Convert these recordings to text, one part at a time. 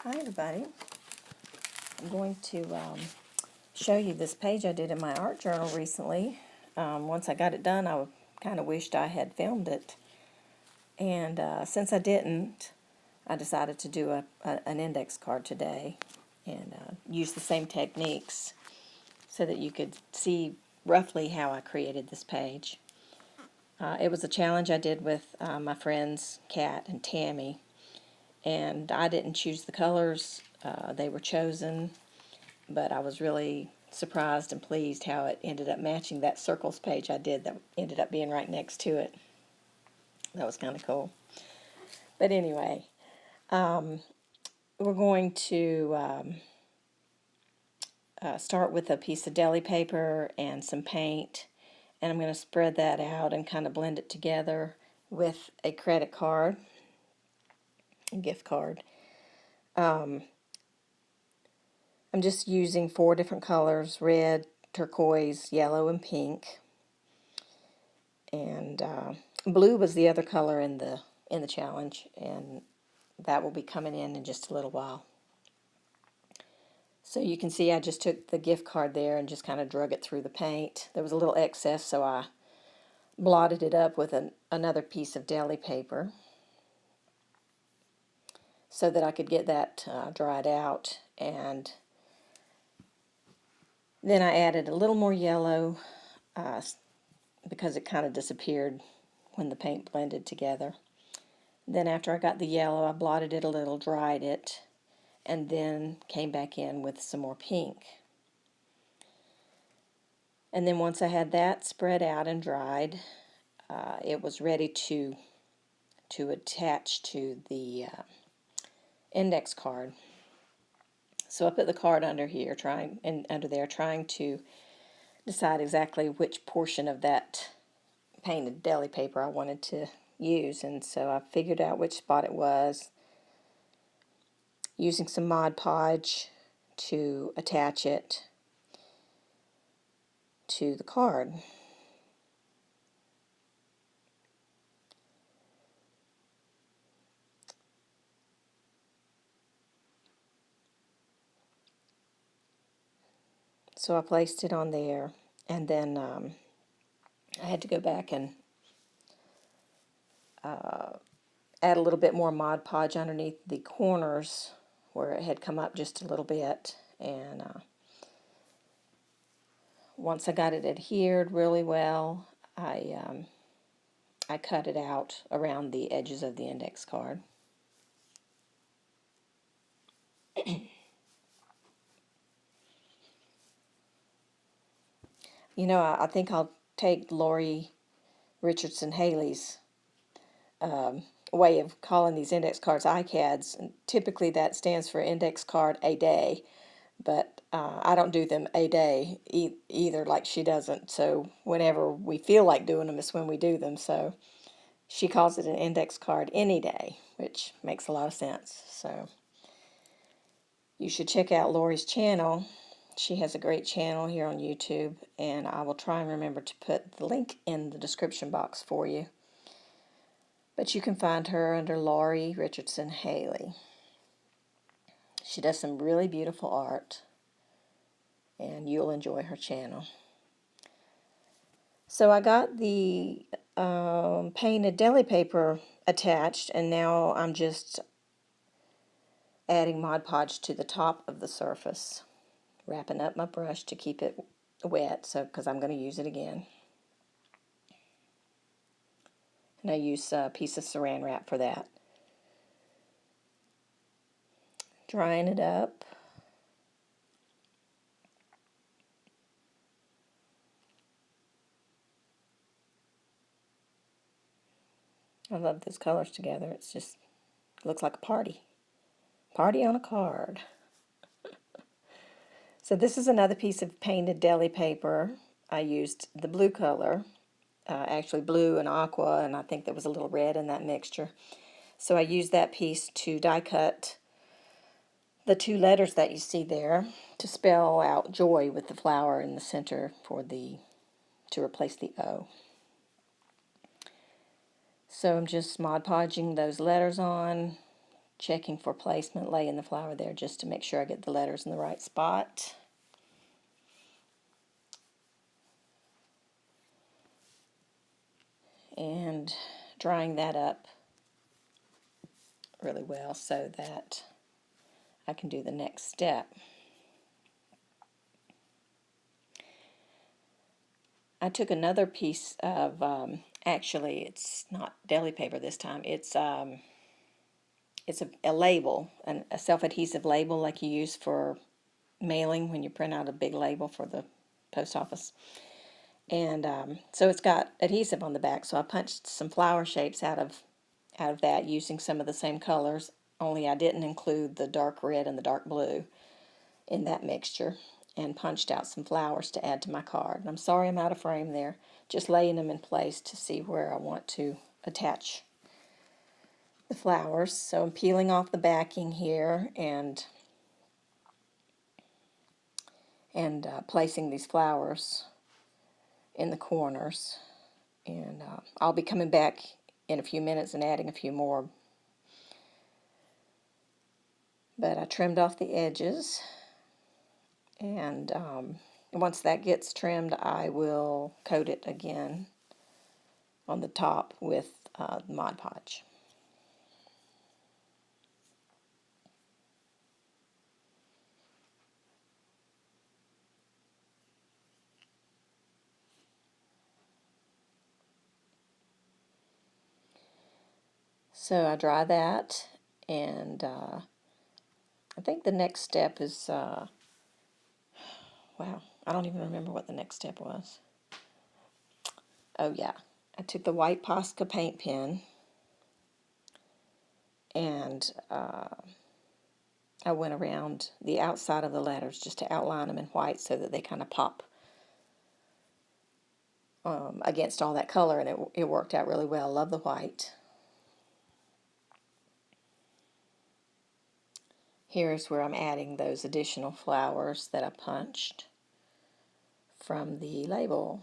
Hi everybody. I'm going to show you this page I did in my art journal recently. Once I got it done, I kind of wished I had filmed it. And since I didn't, I decided to do an index card today and use the same techniques so that you could see roughly how I created this page. It was a challenge I did with my friends Kat and Tammy, and I didn't choose the colors. They were chosen, but I was really surprised and pleased how it ended up matching that circles page I did that ended up being right next to it. That was kind of cool. But anyway, we're going to start with a piece of deli paper and some paint, and I'm going to spread that out and kind of blend it together with a credit card, a gift card. I'm just using 4 different colors: red, turquoise, yellow, and pink. And blue was the other color in the challenge, and that will be coming in just a little while. So you can see I just took the gift card there and just kind of drug it through the paint. There was a little excess, so I blotted it up with another piece of deli paper so that I could get that dried out. And then I added a little more yellow because it kind of disappeared when the paint blended together. Then after I got the yellow, I blotted it a little, dried it, and then came back in with some more pink. And then once I had that spread out and dried, it was ready to attach to the index card. So I put the card under here, under there, trying to decide exactly which portion of that painted deli paper I wanted to use. And so I figured out which spot it was, using some Mod Podge to attach it to the card. So I placed it on there, and then I had to go back and add a little bit more Mod Podge underneath the corners where it had come up just a little bit. And once I got it adhered really well, I cut it out around the edges of the index card. You know, I think I'll take Laurie Richardson Haley's way of calling these index cards ICADs. And typically that stands for Index Card a Day, but I don't do them a day either, like she doesn't. So whenever we feel like doing them is when we do them. So she calls it an index card any day, which makes a lot of sense. So you should check out Laurie's channel. She has a great channel here on YouTube, and I will try and remember to put the link in the description box for you. But you can find her under Laurie Richardson Haley. She does some really beautiful art, and you'll enjoy her channel. So I got the painted deli paper attached, and now I'm just adding Mod Podge to the top of the surface, wrapping up my brush to keep it wet, because I'm going to use it again. And I use a piece of saran wrap for that. Drying it up. I love those colors together. It's just looks like a party. Party on a card. So this is another piece of painted deli paper. I used the blue color, actually blue and aqua, and I think there was a little red in that mixture. So I used that piece to die cut the 2 letters that you see there to spell out joy with the flower in the center to replace the O. So I'm just Mod Podging those letters on, checking for placement, laying the flower there just to make sure I get the letters in the right spot. And drying that up really well so that I can do the next step. I took another piece of, actually it's not deli paper this time, it's a label, a self-adhesive label like you use for mailing when you print out a big label for the post office. And so it's got adhesive on the back, so I punched some flower shapes out of that using some of the same colors, only I didn't include the dark red and the dark blue in that mixture, and punched out some flowers to add to my card. And I'm sorry I'm out of frame there, just laying them in place to see where I want to attach the flowers. So I'm peeling off the backing here and placing these flowers in the corners. And I'll be coming back in a few minutes and adding a few more. But I trimmed off the edges, and once that gets trimmed, I will coat it again on the top with Mod Podge. So I dry that, and I think the next step is, wow, I don't even remember what the next step was. Oh yeah, I took the white Posca paint pen, and I went around the outside of the letters just to outline them in white so that they kind of pop against all that color, and it worked out really well. Love the white. Here's where I'm adding those additional flowers that I punched from the label,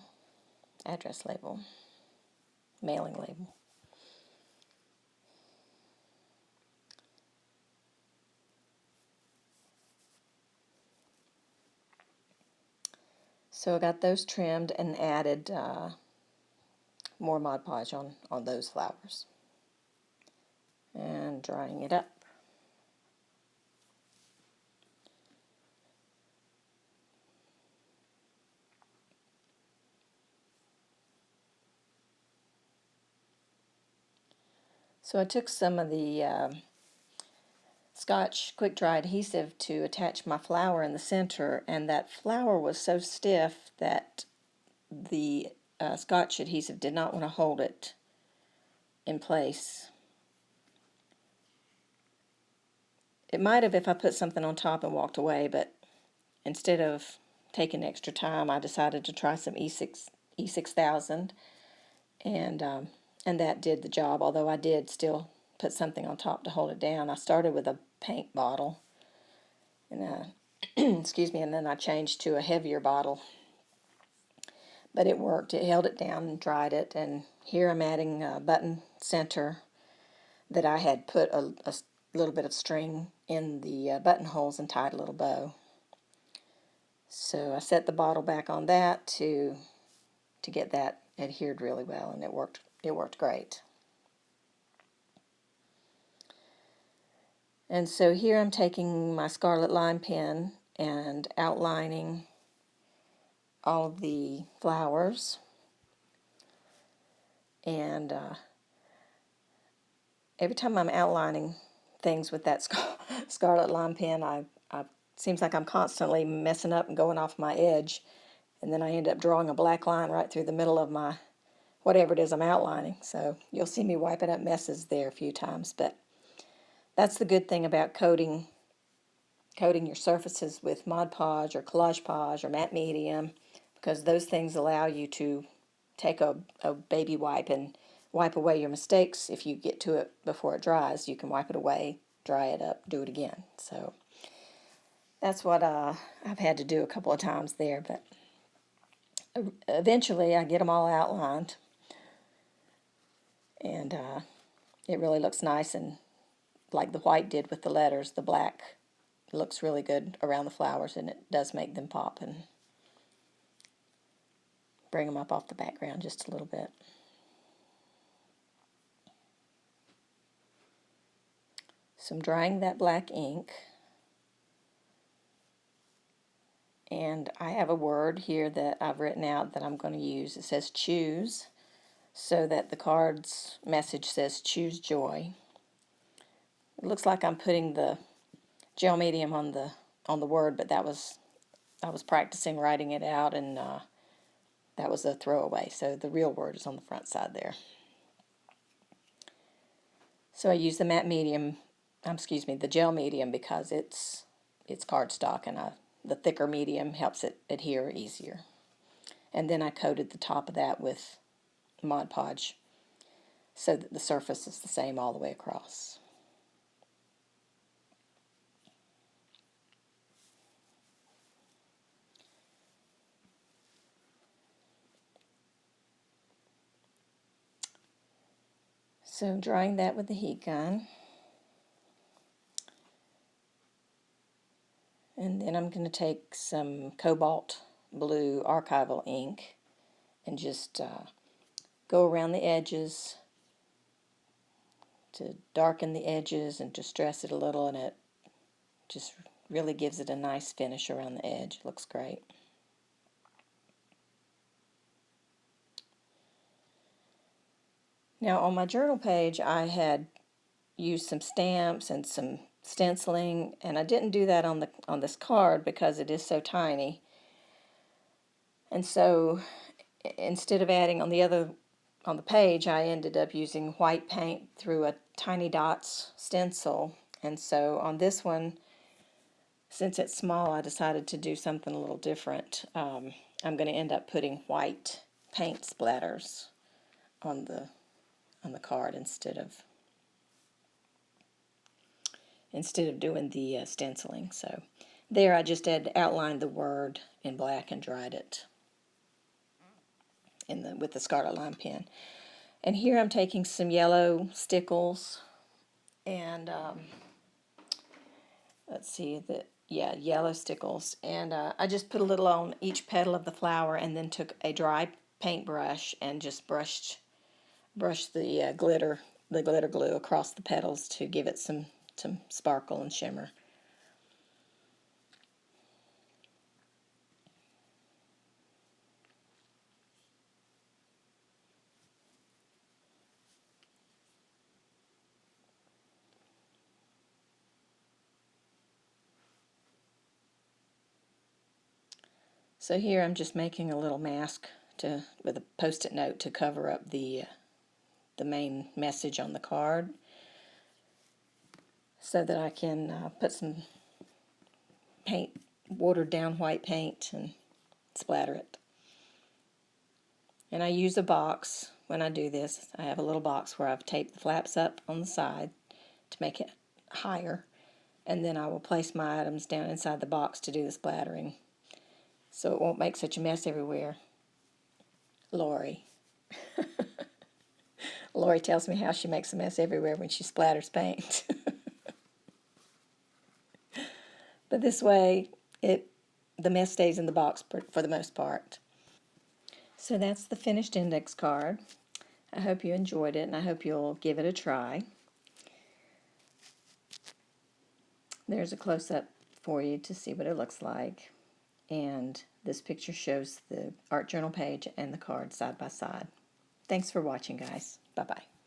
address label, mailing label. So I got those trimmed and added more Mod Podge on those flowers. And drying it up. So I took some of the Scotch quick dry adhesive to attach my flower in the center, and that flower was so stiff that the Scotch adhesive did not want to hold it in place. It might have if I put something on top and walked away, but instead of taking extra time, I decided to try some E6000, and that did the job, although I did still put something on top to hold it down. I started with a paint bottle, and excuse me, and then I changed to a heavier bottle. But it worked. It held it down and dried it. And here I'm adding a button center that I had put a little bit of string in the buttonholes and tied a little bow. So I set the bottle back on that to get that adhered really well, and it worked. It worked great. And so here I'm taking my Scarlet Lime pen and outlining all of the flowers, and every time I'm outlining things with that Scarlet Lime pen, I seems like I'm constantly messing up and going off my edge, and then I end up drawing a black line right through the middle of my whatever it is I'm outlining. So you'll see me wiping up messes there a few times, but that's the good thing about coating your surfaces with Mod Podge or Collage Podge or matte medium, because those things allow you to take a baby wipe and wipe away your mistakes. If you get to it before it dries, you can wipe it away, dry it up, do it again. So that's what I've had to do a couple of times there, but eventually I get them all outlined, and it really looks nice and like the white did with the letters, the black looks really good around the flowers, and it does make them pop and bring them up off the background just a little bit. So I'm drying that black ink, and I have a word here that I've written out that I'm going to use. It says choose, so that the card's message says choose joy. It looks like I'm putting the gel medium on the word, but I was practicing writing it out, and that was a throwaway. So the real word is on the front side there. So I use the matte medium, the gel medium, because it's cardstock, and the thicker medium helps it adhere easier. And then I coated the top of that with Mod Podge so that the surface is the same all the way across. So drying that with the heat gun. And then I'm going to take some cobalt blue archival ink and just go around the edges to darken the edges and to stress it a little, and it just really gives it a nice finish around the edge. It looks great. Now on my journal page I had used some stamps and some stenciling, and I didn't do that on this card because it is so tiny. And so instead of adding on the page, I ended up using white paint through a tiny dots stencil. And so on this one, since it's small, I decided to do something a little different. I'm going to end up putting white paint splatters on the card instead of doing the stenciling. So there I just had outlined the word in black and dried it with the Scarlet Line pen. And here I'm taking some yellow stickles, and let's see, yellow stickles, and I just put a little on each petal of the flower, and then took a dry paintbrush and just brushed the glitter glue across the petals to give it some sparkle and shimmer. So here I'm just making a little mask with a Post-it note to cover up the main message on the card, so that I can put some watered down white paint, and splatter it. And I use a box when I do this. I have a little box where I've taped the flaps up on the side to make it higher, and then I will place my items down inside the box to do the splattering, so it won't make such a mess everywhere. Laurie tells me how she makes a mess everywhere when she splatters paint. But this way, the mess stays in the box for the most part. So that's the finished index card. I hope you enjoyed it, and I hope you'll give it a try. There's a close-up for you to see what it looks like. And this picture shows the art journal page and the card side by side. Thanks for watching, guys. Bye-bye.